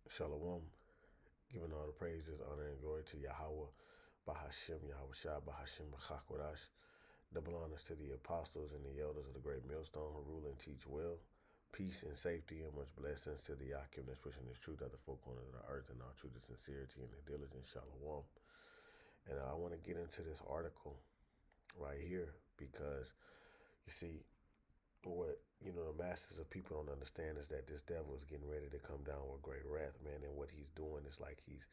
Shalom, giving all the praises, honor, and glory to Yahweh, Bahashim, Yahweh Shah, Bahashim, Bachakwadash. Double honors to the apostles and the elders of the great millstone who rule and teach well. Peace and safety and much blessings to the Yakim that's pushing this truth at the four corners of the earth and all truth and sincerity and the diligence. Shalom. And I want to get into this article right here because you see, what the masses of people don't understand is that this devil is getting ready to come down with great wrath, man. And what he's doing is like he's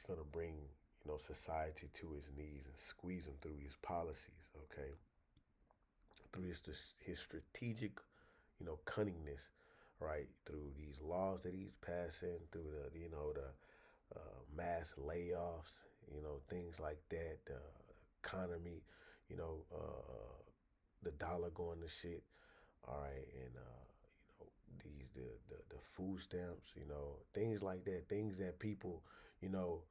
gonna bring society to his knees and squeeze him through his policies, okay, through his strategic cunningness, right, through these laws that he's passing, through the mass layoffs, things like that, the economy, you know, the dollar going to shit, all right, and these the food stamps, things like that, things that people, you know,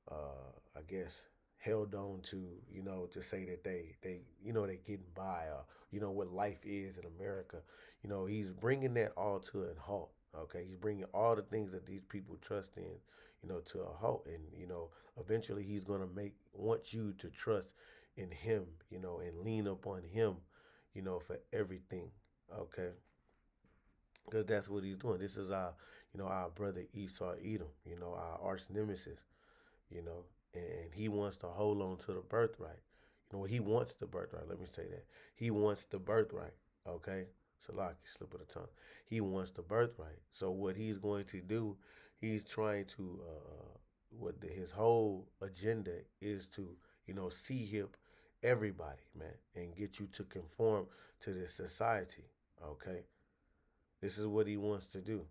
I guess held on to say that they getting by, what life is in America. He's bringing that all to a halt. Okay, he's bringing all the things that these people trust in, to a halt, and eventually he's gonna want you to trust in him, and lean upon him, for everything. Okay, because that's what he's doing. This is our brother Esau Edom, our arch nemesis, you know, and he wants to hold on to the birthright. He wants the birthright. Let me say that he wants the birthright. Okay, Salaki, slip of the tongue. He wants the birthright. So what he's going to do, he's trying to his whole agenda is to see hip everybody, man, and get you to conform to this society. Okay, this is what he wants to do.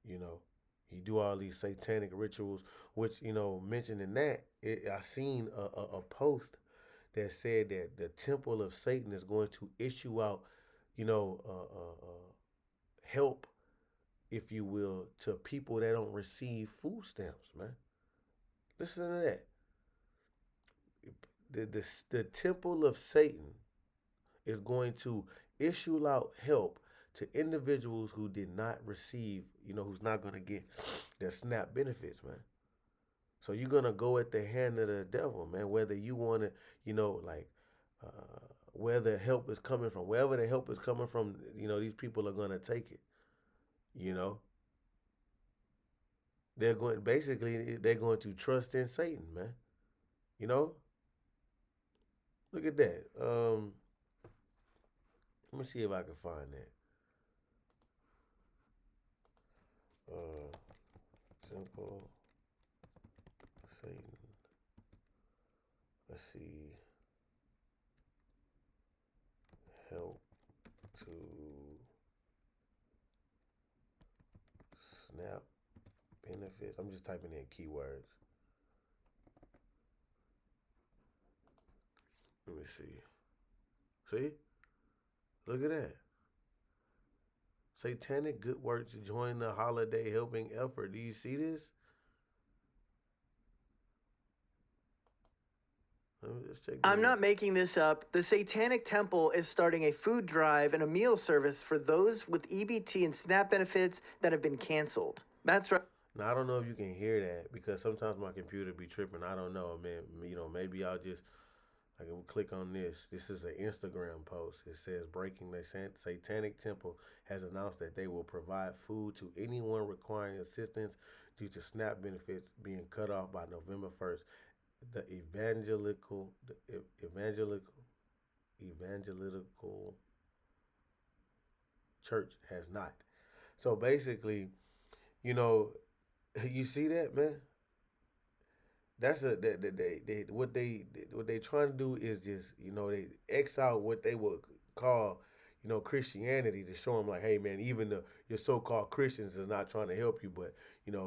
You know, he do all these satanic rituals, which mentioning that I seen a post that said that the temple of Satan is going to issue out, help, if you will, to people that don't receive food stamps. Man, listen to that. The temple of Satan is going to issue out help to individuals who did not receive, who's not going to get their SNAP benefits, man. So you're going to go at the hand of the devil, man, whether you want to, where the help is coming from, wherever the help is coming from, these people are going to take it, you know. They're going to trust in Satan, man. You know, look at that. Let me see if I can find that. Uh, Simple Satan. Let's see. Help to SNAP benefits. I'm just typing in keywords. Let me see. See? Look at that. Satanic good works join the holiday helping effort. Do you see this? Let me just check I'm this not out. making this up. The Satanic Temple is starting a food drive and a meal service for those with EBT and SNAP benefits that have been canceled. That's right. Now I don't know if you can hear that because sometimes my computer be tripping. I don't know, man. Maybe I can click on this. This is an Instagram post. It says breaking the Satanic Temple has announced that they will provide food to anyone requiring assistance due to SNAP benefits being cut off by November 1st. The evangelical church has not. So basically, you know, you see that, man. That's a that what they trying to do is just they exile what they would call Christianity to show them like, hey man, even your so-called Christians is not trying to help you, but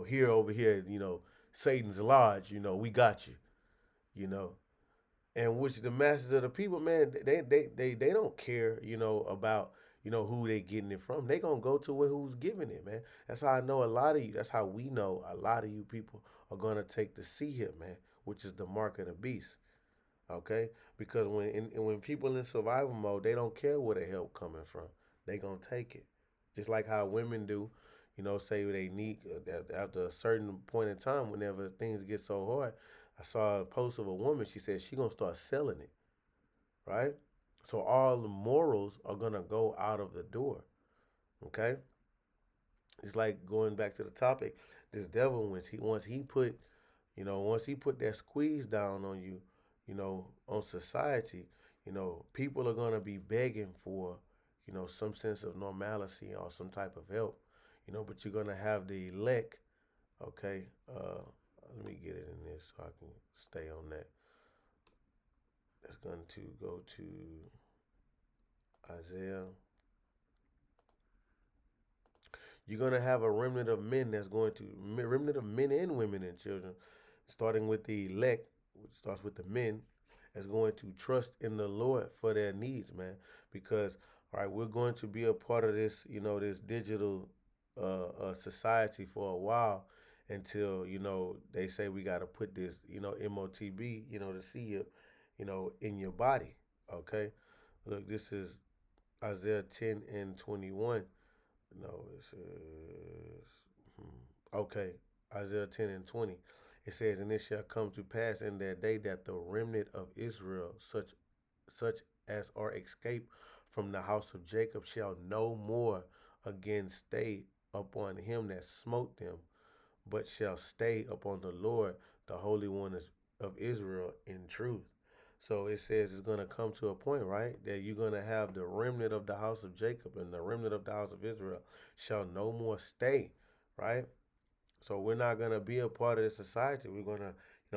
here over here, Satan's lodge, we got you, you know and which the masses of the people, man, they don't care, about who they getting it from. They gonna go to who's giving it, man. That's how I know a lot of you. That's how we know a lot of you people are gonna take the C hit, man, which is the mark of the beast. Okay, because when people in survival mode, they don't care where the help coming from. They gonna take it, just like how women do. say they need after a certain point in time, whenever things get so hard. I saw a post of a woman. She said she gonna start selling it, right? So all the morals are gonna go out of the door. Okay, it's like going back to the topic. This devil, once he put that squeeze down on you, on society, people are gonna be begging for, some sense of normalcy or some type of help, but you're gonna have the elect. Okay, let me get it in this so I can stay on that. That's going to go to Isaiah. You're going to have a remnant of men that's going to, remnant of men and women and children, starting with the elect, which starts with the men, that's going to trust in the Lord for their needs, man. Because, all right, we're going to be a part of this, this digital society for a while until, they say we got to put this, MOTB, to see you, in your body. Okay. Look, this is Isaiah 10 and 21. No, it says, okay, Isaiah 10 and 20. It says, and it shall come to pass in that day that the remnant of Israel, such as are escaped from the house of Jacob, shall no more again stay upon him that smote them, but shall stay upon the Lord, the Holy One of Israel, in truth. So it says it's going to come to a point, right, that you're going to have the remnant of the house of Jacob and the remnant of the house of Israel shall no more stay, right? So we're not going to be a part of the society. We're going to,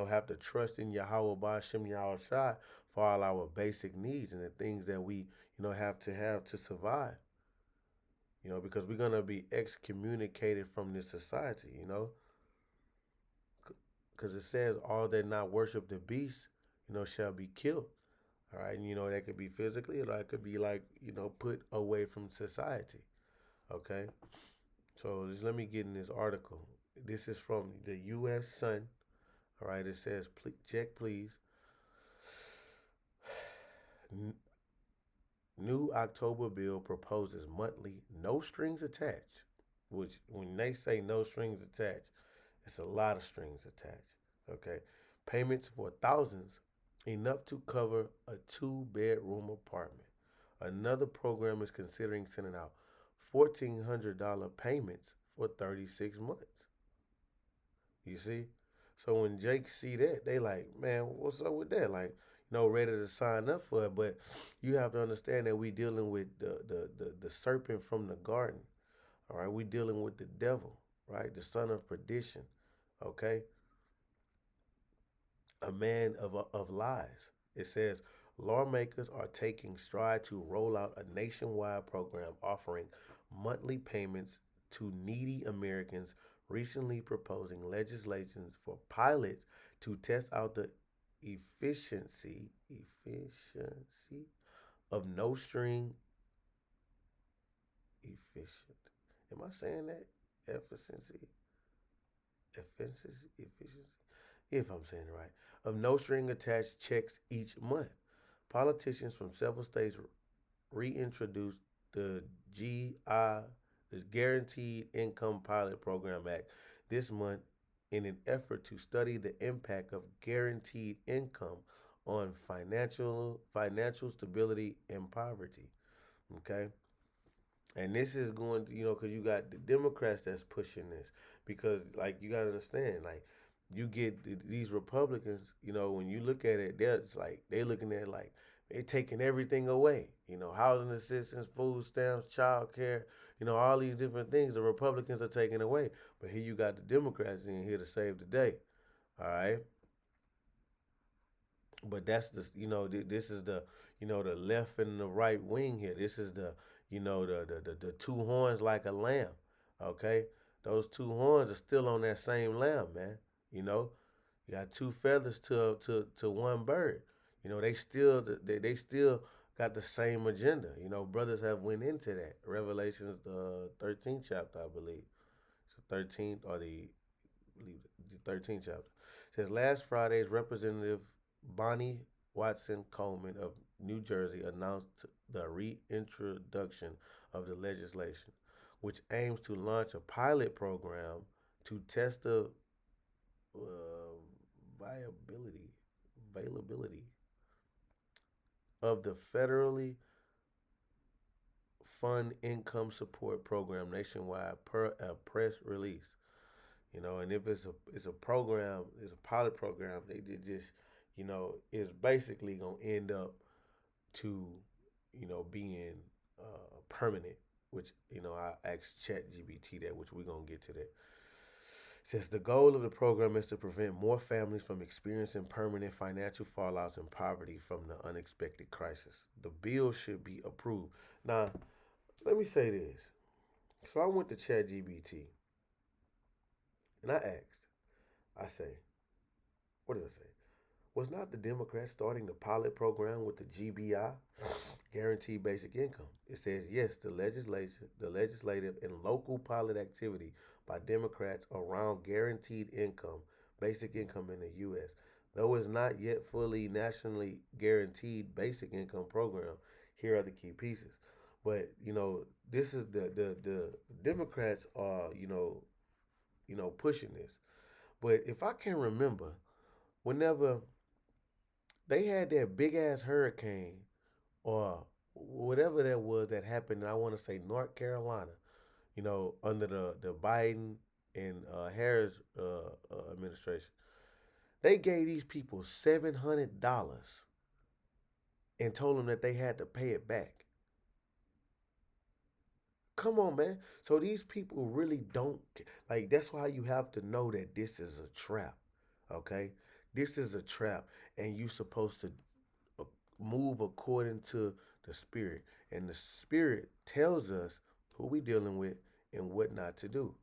have to trust in Yahweh Ba'Shem Yahweh Shai for all our basic needs and the things that we, have to survive. Because we're going to be excommunicated from this society, because it says all that not worship the beast, shall be killed. All right, and that could be physically, or that could be like put away from society. Okay, so just let me get in this article. This is from the U.S. Sun. All right, it says check please. New October bill proposes monthly no strings attached. Which when they say no strings attached, it's a lot of strings attached. Okay, payments for thousands, enough to cover a two-bedroom apartment. Another program is considering sending out $1,400 payments for 36 months. You see? So when Jake see that, they like, man, what's up with that? Like, ready to sign up for it. But you have to understand that we dealing with the serpent from the garden. All right, we dealing with the devil, right? The son of perdition. Okay? A man of lies. It says lawmakers are taking stride to roll out a nationwide program offering monthly payments to needy Americans, recently proposing legislation for pilots to test out the efficiency of no string efficient. Am I saying that? Efficiency, if I'm saying it right, of no string attached checks each month. Politicians from several states reintroduced the GI, the Guaranteed Income Pilot Program Act, this month in an effort to study the impact of guaranteed income on financial stability and poverty. Okay, and this is going to, because you got the Democrats that's pushing this. Because, like, you got to understand, like, you get these Republicans, when you look at it, they're looking at it like they're taking everything away. Housing assistance, food stamps, child care, all these different things the Republicans are taking away. But here you got the Democrats in here to save the day. All right. But that's this is the the left and the right wing here. This is the the two horns like a lamb. Okay, those two horns are still on that same lamb, man. You know, you got two feathers to one bird. They still got the same agenda. Brothers have went into that. Revelations the 13th chapter, I believe. It's the 13th or the 13th chapter. It says last Friday's Representative Bonnie Watson Coleman of New Jersey announced the reintroduction of the legislation, which aims to launch a pilot program to test the uh, viability, availability of the federally fund income support program nationwide per a press release. And if it's a program, it's a pilot program, they just it's basically gonna end up to being permanent. Which I asked ChatGPT that, which we're gonna get to that. Says the goal of the program is to prevent more families from experiencing permanent financial fallouts and poverty from the unexpected crisis. The bill should be approved. Now, let me say this. So I went to ChatGPT and I say, what did I say? Was not the Democrats starting the pilot program with the GBI, Guaranteed Basic Income? It says yes, the legislative and local pilot activity by Democrats around guaranteed income, basic income in the U.S. Though it's not yet fully nationally guaranteed basic income program, here are the key pieces. But this is the Democrats are pushing this. But if I can remember, whenever they had that big ass hurricane or whatever that was that happened, I want to say North Carolina, under the Biden and Harris administration, they gave these people $700 and told them that they had to pay it back. Come on, man. So these people really don't like. That's why you have to know that this is a trap. Okay, this is a trap, and you supposed to uh, move according to the spirit, and the spirit tells us who we dealing with and what not to do.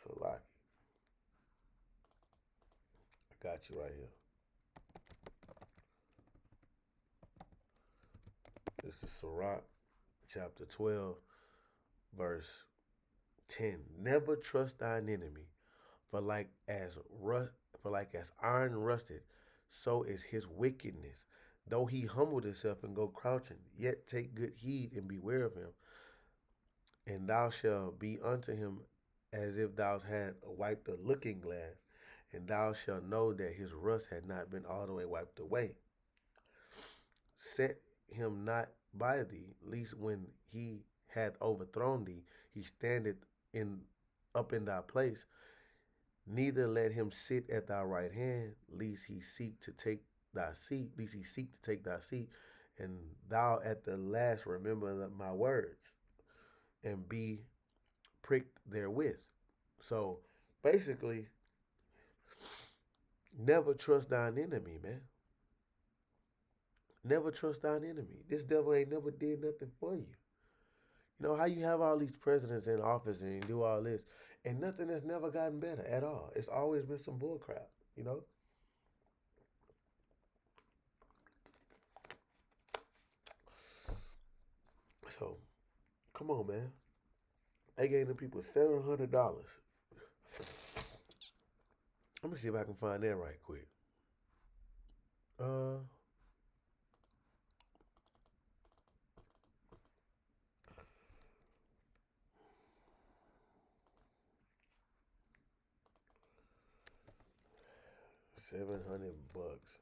So, like, I got you right here. This is Sirach, chapter 12, verse 10. Never trust thine enemy, for like as rust, for like as iron rusted, so is his wickedness. Though he humbled himself and go crouching, yet take good heed and beware of him. And thou shalt be unto him as if thou had wiped a looking glass, and thou shalt know that his rust had not been all the way wiped away. Set him not by thee, lest when he hath overthrown thee, he standeth in up in thy place. Neither let him sit at thy right hand, lest he seek to take thy seat, and thou at the last remember my words, and be pricked therewith. So basically, never trust thine enemy, man. Never trust thine enemy. This devil ain't never did nothing for you. You know how you have all these presidents in office and you do all this, and nothing has never gotten better at all. It's always been some bull crap, you know. So come on, man. They gave them people $700. Let me see if I can find that right quick. Uh, 700 bucks.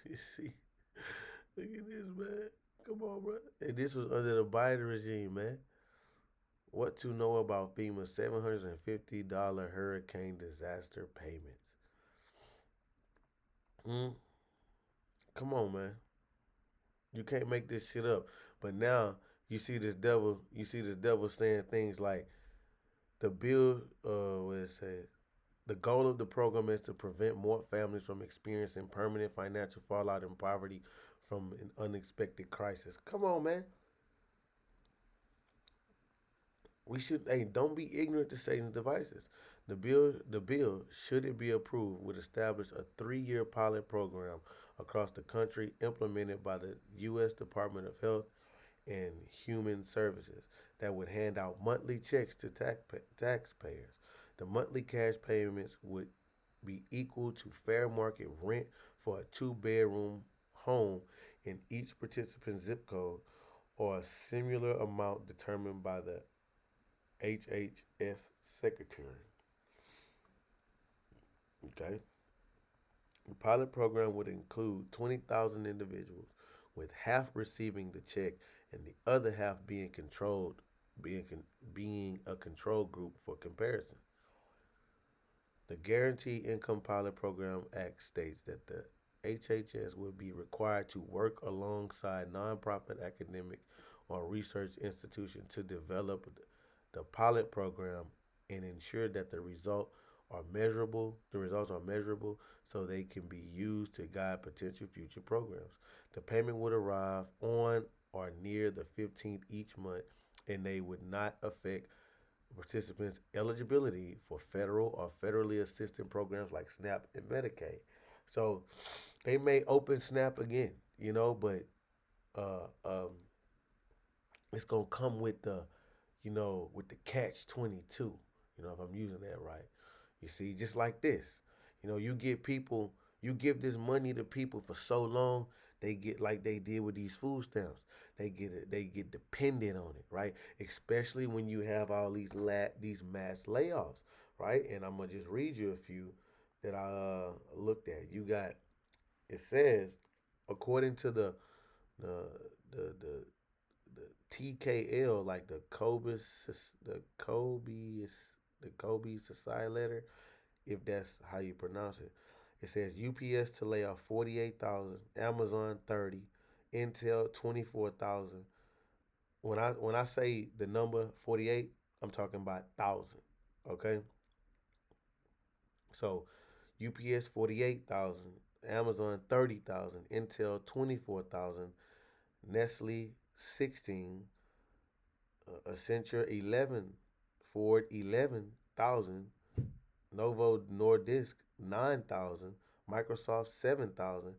You see, look at this, man. Come on, bro. And this was under the Biden regime, man. What to know about FEMA's $750 hurricane disaster payments? Hmm. Come on, man. You can't make this shit up. But now you see this devil. You see this devil saying things like the bill. What it says. The goal of the program is to prevent more families from experiencing permanent financial fallout and poverty from an unexpected crisis. Come on, man. We should. Hey, don't be ignorant to Satan's devices. The bill, should it be approved, would establish a 3-year pilot program across the country implemented by the U.S. Department of Health and Human Services that would hand out monthly checks to taxpayers. The monthly cash payments would be equal to fair market rent for a two-bedroom home in each participant's zip code or a similar amount determined by the HHS secretary. Okay. The pilot program would include 20,000 individuals, with half receiving the check and the other half being being a control group for comparison. The Guaranteed Income Pilot Program Act states that the HHS will be required to work alongside nonprofit academic or research institutions to develop the pilot program and ensure that the results are measurable so they can be used to guide potential future programs. The payment would arrive on or near the 15th each month and they would not affect participants' eligibility for federal or federally assisted programs like SNAP and Medicaid. So they may open SNAP again, but uh, it's gonna come with the catch 22. If I'm using that right, you see, just like this, you give this money to people for so long, they get like they did with these food stamps. They get dependent on it, right? Especially when you have all these mass layoffs, right? And I'm gonna just read you a few that I looked at. You got it says according to the the TKL, like the Kobe Society letter, if that's how you pronounce it. It says UPS to lay off 48,000, Amazon 30, Intel 24,000. When I say the number 48, I'm talking about thousand. Okay, so UPS 48,000, Amazon 30,000, Intel 24,000, Nestle 16, Accenture 11, Ford 11,000, Novo Nordisk 9,000, Microsoft 7,000,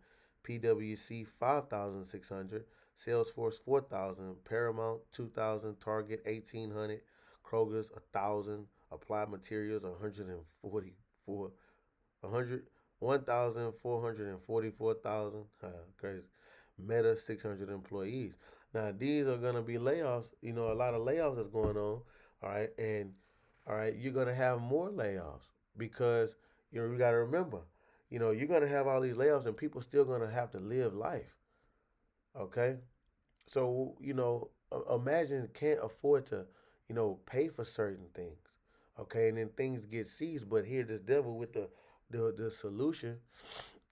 PwC 5,600, Salesforce 4,000, Paramount 2,000, Target 1,800, Kroger's 1,000, Applied Materials 144, 100, 1,444,000. Crazy. Meta 600 employees. Now these are gonna be layoffs. A lot of layoffs that's going on. All right, and all right, you're gonna have more layoffs because you gotta remember, you're gonna have all these layoffs and people still gonna have to live life. Okay, so imagine can't afford to pay for certain things. Okay, and then things get seized. But here, this devil with the solution.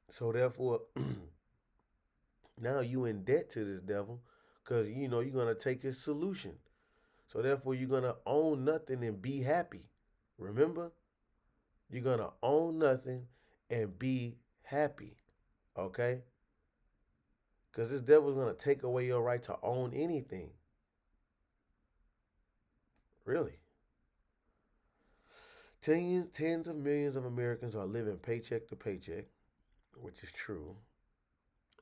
So therefore, now you in debt to this devil because you're gonna take his solution. So therefore, you're gonna own nothing and be happy. Remember, you're gonna own nothing and be happy. Okay, because this devil's gonna take away your right to own anything. Really, tens of millions of Americans are living paycheck to paycheck, which is true.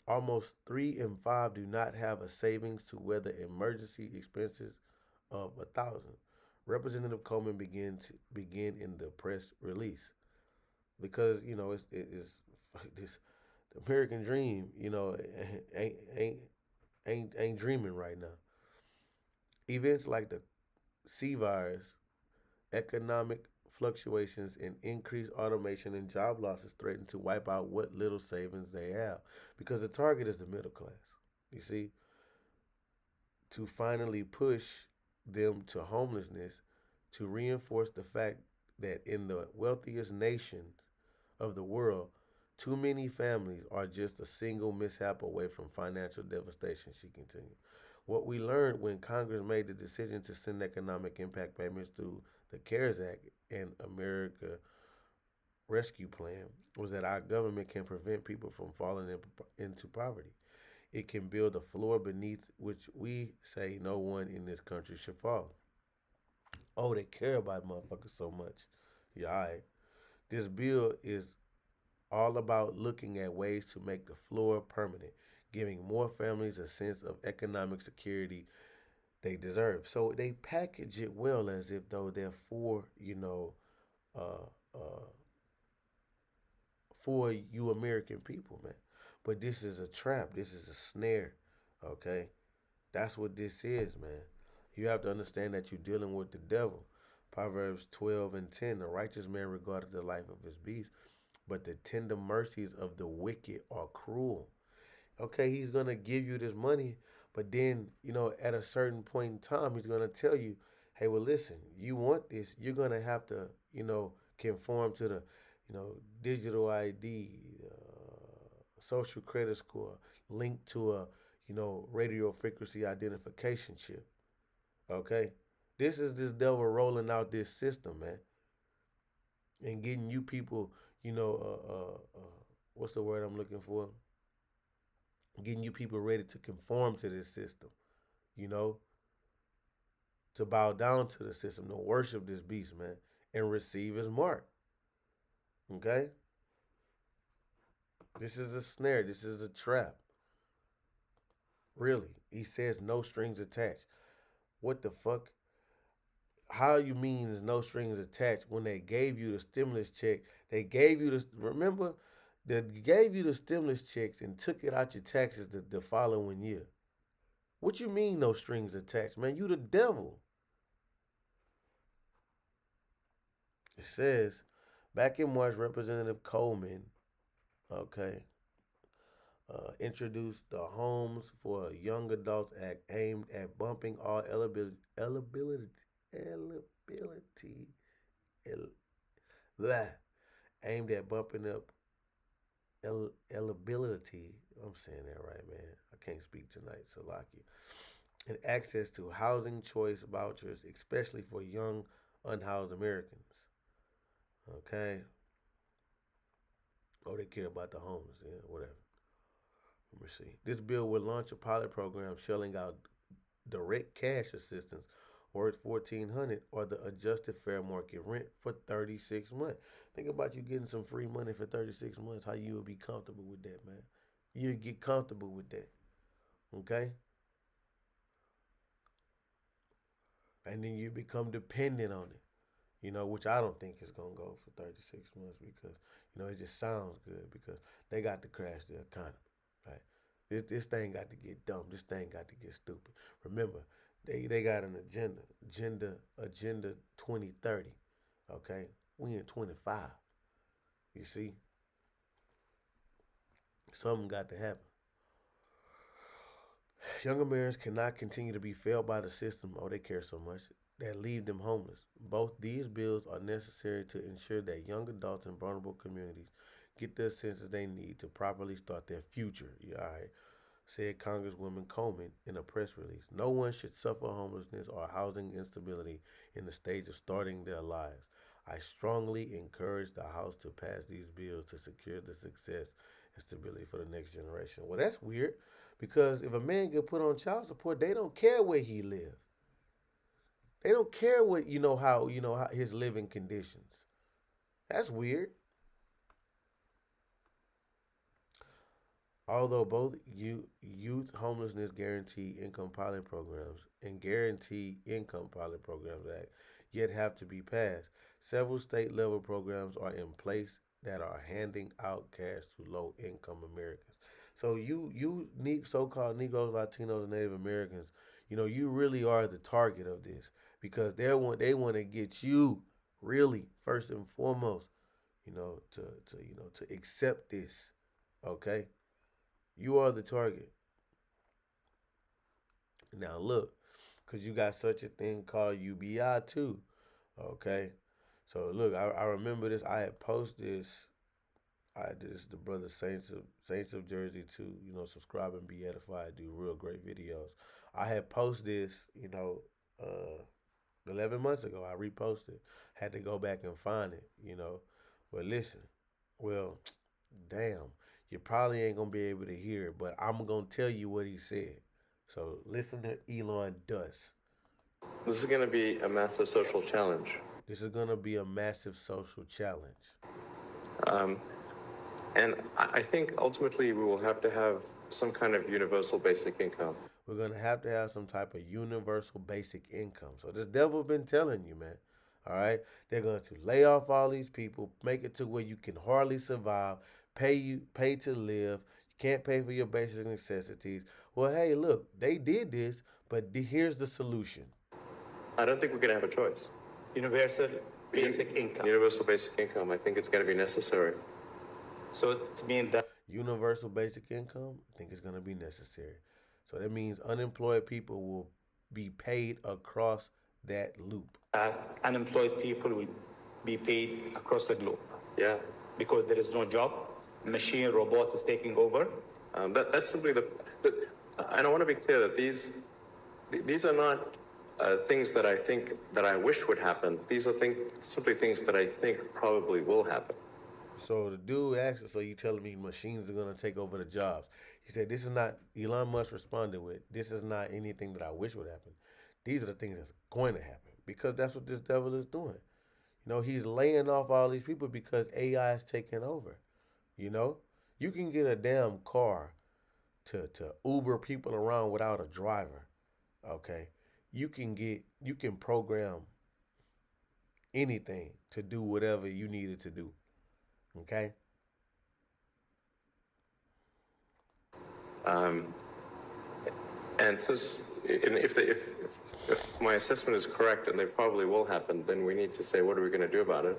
Almost 3 in 5 do not have a savings to weather emergency expenses of 1,000. Representative Coleman begin in the press release because it's this the American dream. Ain't ain't ain't dreaming right now. Events like the C virus, economic fluctuations, and increased automation and job losses threaten to wipe out what little savings they have because the target is the middle class. You see, to finally push them to homelessness to reinforce the fact that in the wealthiest nations of the world, too many families are just a single mishap away from financial devastation, she continued. What we learned when Congress made the decision to send economic impact payments through the CARES Act and America Rescue Plan was that our government can prevent people from falling into poverty. It can build a floor beneath which we say no one in this country should fall. Oh, they care about motherfuckers so much. Yeah, all right. This bill is all about looking at ways to make the floor permanent, giving more families a sense of economic security they deserve. So they package it well as if though they're for, uh, uh, for you American people, man. But this is a trap. This is a snare. Okay? That's what this is, man. You have to understand that you're dealing with the devil. Proverbs 12 and 10. The righteous man regarded the life of his beast, but the tender mercies of the wicked are cruel. Okay, he's going to give you this money, but then, at a certain point in time, he's going to tell you, hey, well, listen, you want this, you're going to have to, conform to the, digital ID, social credit score, linked to a, radio frequency identification chip. Okay? This is this devil rolling out this system, man, and getting you people, what's the word I'm looking for? Getting you people ready to conform to this system, you know, to bow down to the system, to worship this beast, man, and receive his mark. Okay? This is a snare. This is a trap. Really. He says no strings attached. What the fuck? How you mean there's no strings attached when they gave you the stimulus check? They gave you the, remember, they gave you the stimulus checks and took it out your taxes the following year. What you mean no strings attached, man? You the devil. It says, back in March, Representative Coleman, okay, introduced the Homes for Young Adults Act aimed at bumping all eligibility, el, blah, aimed at bumping up eligibility. I'm saying that right, man. I can't speak tonight, so lucky. And access to housing choice vouchers, especially for young unhoused Americans. Okay. Oh, they care about the homeless. Yeah, whatever. Let me see. This bill would launch a pilot program shelling out direct cash assistance worth 1,400 or the adjusted fair market rent for 36 months. Think about you getting some free money for 36 months. How you would be comfortable with that, man? You'd get comfortable with that. Okay. And then you become dependent on it. Which I don't think is gonna go for 36 months because it just sounds good because they got to crash the economy, right? This thing got to get dumb. This thing got to get stupid. Remember, they got an agenda 2030. Okay, we in 25. You see, something got to happen. Young Americans cannot continue to be failed by the system. Oh, they care so much that leave them homeless. Both these bills are necessary to ensure that young adults in vulnerable communities get the assistance they need to properly start their future. Yeah, all right, said Congresswoman Coleman in a press release. No one should suffer homelessness or housing instability in the stage of starting their lives. I strongly encourage the House to pass these bills to secure the success and stability for the next generation. Well, that's weird because if a man get put on child support, they don't care where he lives. They don't care what how his living conditions. That's weird. Although both youth homelessness guarantee income pilot programs and guarantee income pilot programs act yet have to be passed, several state level programs are in place that are handing out cash to low income Americans. So you so called Negroes, Latinos, and Native Americans, you really are the target of this because they want to get you really first and foremost, to accept this. Okay, you are the target. Now look, because you got such a thing called UBI too. Okay. So look, I remember this. I had posted this. I did this the brother Saints of Jersey too. Subscribe and be edified. Do real great videos. I had posted this. 11 months ago. I reposted. Had to go back and find it. But listen, well, damn, you probably ain't gonna be able to hear it, but I'm gonna tell you what he said. So listen to Elon Dust. This is going to be a massive social challenge. This is going to be a massive social challenge. Um, and I think ultimately we will have to have some kind of universal basic income. We're going to have some type of universal basic income. So this devil been telling you, man. All right, they're going to lay off all these people, make it to where you can hardly survive, pay to live. You can't pay for your basic necessities. Well, hey, look, they did this, but here's the solution. I don't think we're going to have a choice. Universal basic income. Universal basic income. I think it's going to be necessary. So it means that Universal basic income, I think it's going to be necessary. So that means unemployed people will be paid across that loop. Unemployed people will be paid across the globe. Yeah. Because there is no job, machine, robot is taking over. That's simply and I want to be clear that these are not things that I think that I wish would happen. These are simply things that I think probably will happen. So the dude asked, so you telling me machines are going to take over the jobs? He said, this is not, Elon Musk responded with, this is not anything that I wish would happen. These are the things that's going to happen because that's what this devil is doing. You know, he's laying off all these people because AI is taking over. You know, you can get a damn car to Uber people around without a driver. Okay. You can program anything to do whatever you need it to do. Okay. And since if my assessment is correct, and they probably will happen, then we need to say, what are we going to do about it?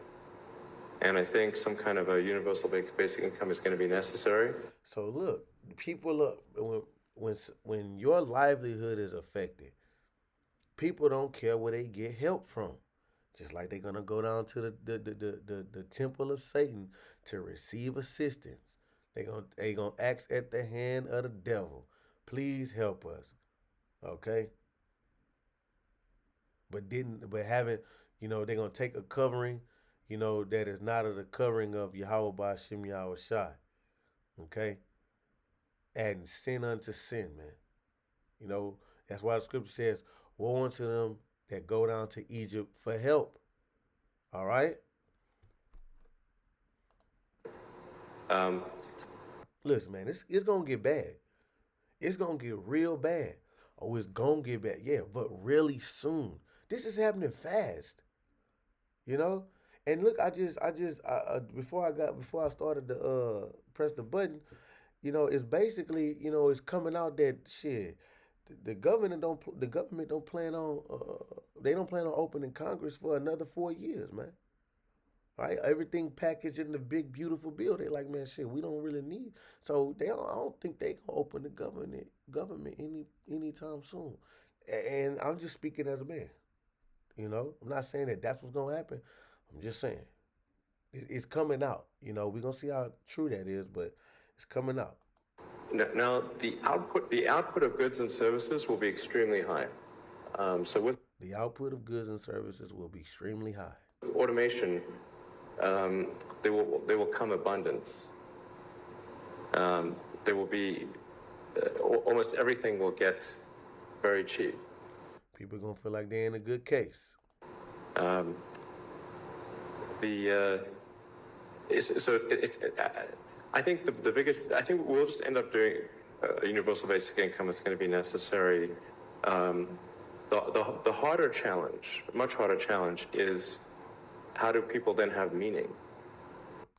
And I think some kind of a universal basic income is going to be necessary. So look, people look when your livelihood is affected, people don't care where they get help from. Just like they're gonna go down to the temple of Satan to receive assistance. They gonna ask at the hand of the devil. Please help us. Okay? But having, they're gonna take a covering, that is not of the covering of Yahweh Ba'Shem Yahweh Shai. Okay? Adding sin unto sin, man. That's why the scripture says, woe unto them that go down to Egypt for help. All right? Listen, man, it's going to get bad. It's going to get real bad. Oh, it's going to get bad. Yeah, but really soon. This is happening fast. You know? And look, before I started to press the button, it's basically, it's coming out that shit. The government don't plan on opening Congress for another 4 years, man. Right? Everything packaged in the big beautiful bill. They like, man, shit, we don't really need. So I don't think they gonna open the government anytime soon. And I'm just speaking as a man. I'm not saying that that's what's gonna happen. I'm just saying it's coming out. We're gonna see how true that is, but it's coming out. Now, the output of goods and services will be extremely high. So with the output of goods and services will be extremely high. With automation, there will come abundance. There will be almost everything will get very cheap. People are gonna feel like they're in a good case. I think the biggest. I think we'll just end up doing a universal basic income. It's going to be necessary. The harder challenge, much harder challenge, is how do people then have meaning?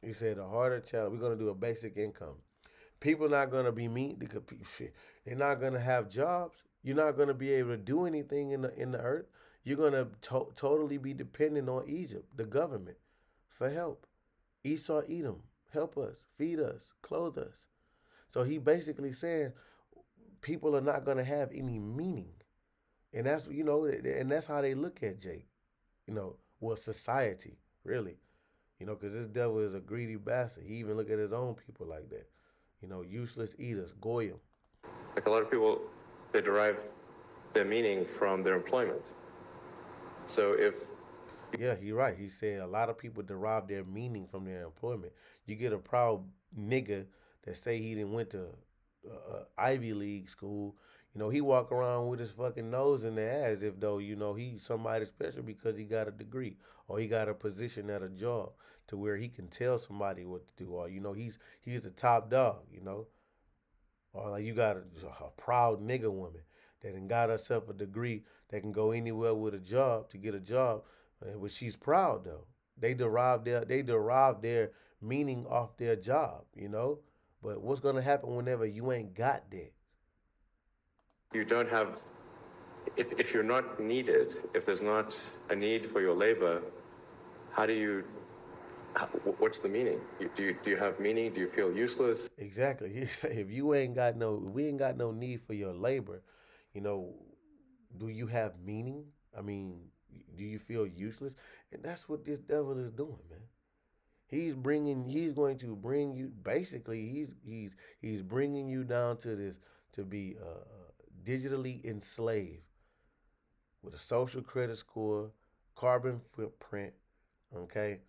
You said the harder challenge. We're going to do a basic income. People not going to be they're not going to have jobs. You're not going to be able to do anything in the earth. You're going to totally be dependent on Egypt, the government, for help. Esau, Edom, help us, feed us, clothe us. So he basically saying people are not going to have any meaning. And that's, and that's how they look at Jake. Society, really. Because this devil is a greedy bastard. He even look at his own people like that. Useless eaters, goyim. Like a lot of people, they derive their meaning from their employment. So yeah, he's right. He said a lot of people derive their meaning from their employment. You get a proud nigga that say he didn't went to Ivy League school, He walk around with his fucking nose in the air as if though, he's somebody special because he got a degree or he got a position at a job to where he can tell somebody what to do, or he's the top dog. Or like you got a proud nigga woman that done got herself a degree that can go anywhere with a job to get a job, but she's proud though. They derive their meaning off their job. But what's gonna happen whenever you ain't got that? You don't have, if you're not needed, if there's not a need for your labor, how do you, what's the meaning? Do you have meaning? Do you feel useless? Exactly. He say if we ain't got no need for your labor, you know, do you have meaning? I mean, do you feel useless? And that's what this devil is doing, man. He's going to bring you basically he's bringing you down to this to be digitally enslaved with a social credit score, carbon footprint, okay,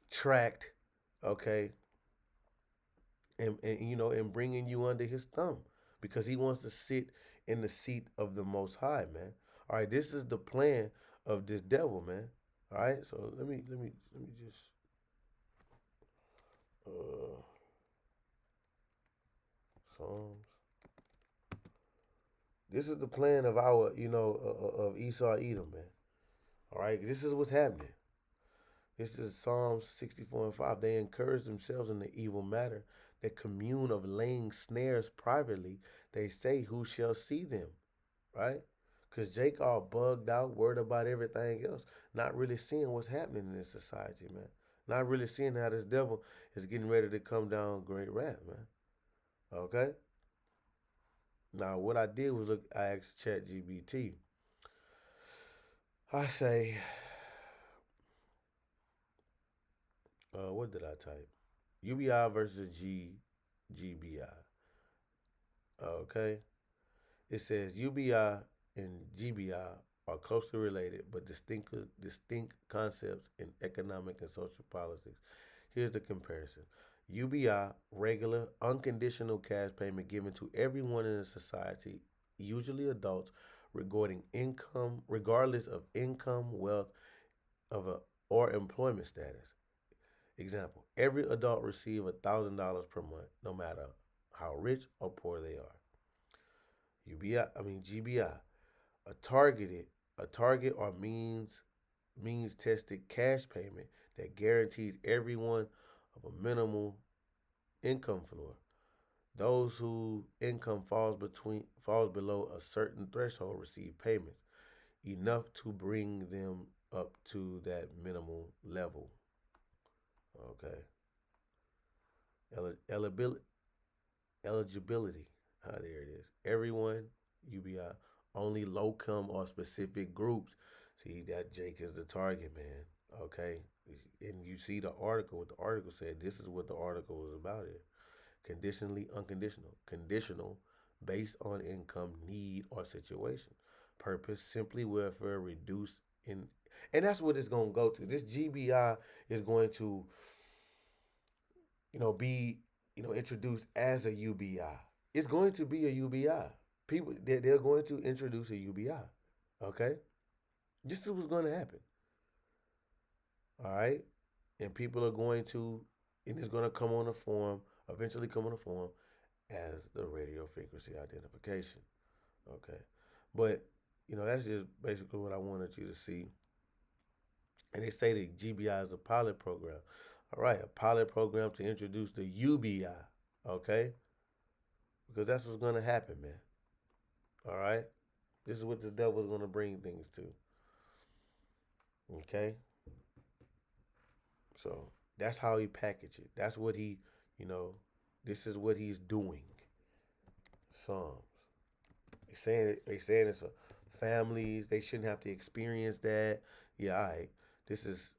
tracked, okay, and bringing you under his thumb because he wants to sit in the seat of the Most High, man. All right, this is the plan of this devil, man. All right, so let me just uh Psalms. This is the plan of our, of Esau Edom, man. All right, this is what's happening. This is Psalms 64 and 5. They encourage themselves in the evil matter. They commune of laying snares privately. They say, who shall see them? Right? Because Jake all bugged out, worried about everything else, not really seeing what's happening in this society, man. Not really seeing how this devil is getting ready to come down great wrath, man. Okay? Now, what I did was I asked ChatGPT. I say, what did I type? UBI versus GBI. Okay? It says UBI and GBI are closely related but distinct concepts in economic and social politics. Here's the comparison. UBI, regular, unconditional cash payment given to everyone in a society, usually adults, regardless of income, wealth, or employment status. Example: every adult receive $1,000 per month, no matter how rich or poor they are. GBI, a target or means tested cash payment that guarantees everyone of a minimal income floor. Those whose income falls below a certain threshold receive payments enough to bring them up to that minimal level. Okay. Eligibility. Eligibility. There it is. Everyone, UBI, only low come or specific groups. See, that Jake is the target, man. Okay. And you see the article, what the article said. This is what the article was about here. Conditionally unconditional. Conditional based on income, need, or situation. Purpose, simply welfare, reduced in. And that's what it's going to go to. This GBI is going to, be, introduced as a UBI. It's going to be a UBI. People, they're going to introduce a UBI. Okay? This is what's going to happen. All right? And people are going to, and it's going to come on the form, eventually come on the form as the radio frequency identification. Okay? But, that's just basically what I wanted you to see. And they say the GBI is a pilot program. All right, a pilot program to introduce the UBI. Okay? Because that's what's going to happen, man. All right? This is what the devil's going to bring things to. Okay? So that's how he packaged it. That's what this is what he's doing. Psalms. They saying it's a families. They shouldn't have to experience that. Yeah, all right. This is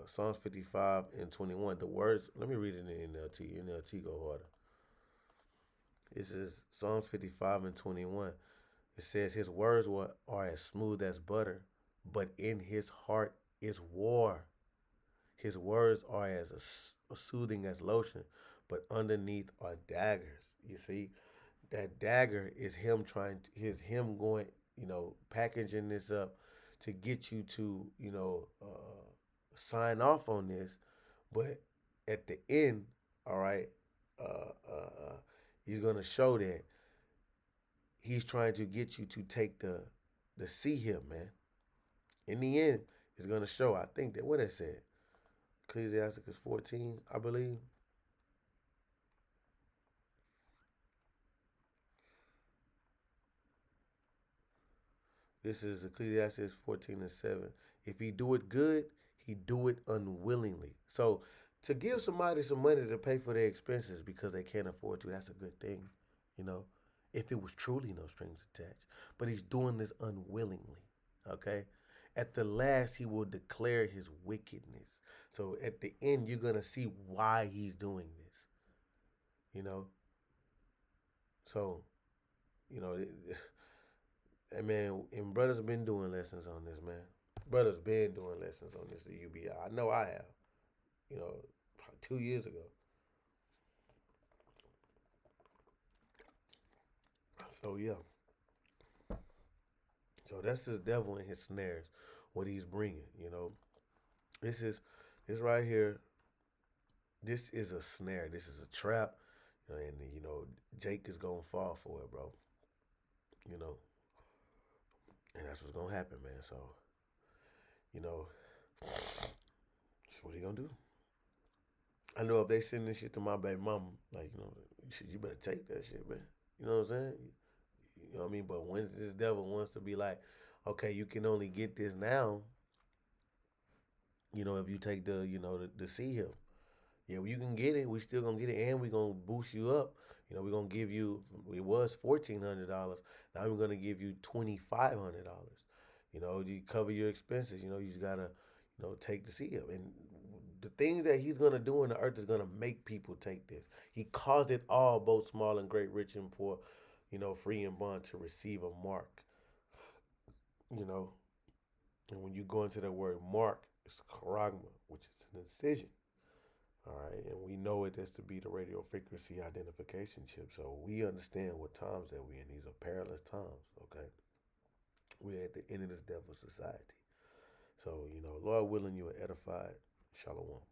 Psalms 55 and 21. The words, let me read it in NLT. NLT go harder. This is Psalms 55 and 21. It says, his words are as smooth as butter, but in his heart is war. His words are as soothing as lotion, but underneath are daggers. You see, that dagger is him him going, packaging this up to get you to, sign off on this. But at the end, all right, uh, uh, uh, he's gonna show that he's trying to get you to take the see him, man. In the end, it's gonna show. I think that what it said, Ecclesiasticus 14, I believe. This is Ecclesiastes 14:7. If he do it good, he do it unwillingly. So to give somebody some money to pay for their expenses because they can't afford to, that's a good thing, you know, if it was truly no strings attached. But he's doing this unwillingly, okay? At the last, he will declare his wickedness. So at the end, you're going to see why he's doing this, you know? So, you know, and man, and brothers been doing lessons on this, man. Brothers been doing lessons on this at UBI. I know I have. Probably 2 years ago. So yeah. So that's his devil and his snares, what he's bringing. This is this right here. This is a snare. This is a trap, and Jake is gonna fall for it, bro. You know, and that's what's gonna happen, man. So you know, so what are you gonna do? I know if they send this shit to my baby mama, like, you better take that shit, man. You know what I'm saying? You know what I mean? But when this devil wants to be like, okay, you can only get this now, if you take the see him. Yeah, well, you can get it. We still gonna get it, and we gonna boost you up. We're gonna give you. It was $1,400. Now we're gonna give you $2,500. You cover your expenses. You just gotta, take the see him. And the things that he's gonna do in the earth is gonna make people take this. He caused it all, both small and great, rich and poor, free and bond, to receive a mark. You know, and when you go into the word mark, it's charagma, which is an incision. All right, and we know it as to be the radio frequency identification chip. So we understand what times that we in. These are perilous times. Okay, we're at the end of this devil society. So Lord willing, you are edified. Shalom.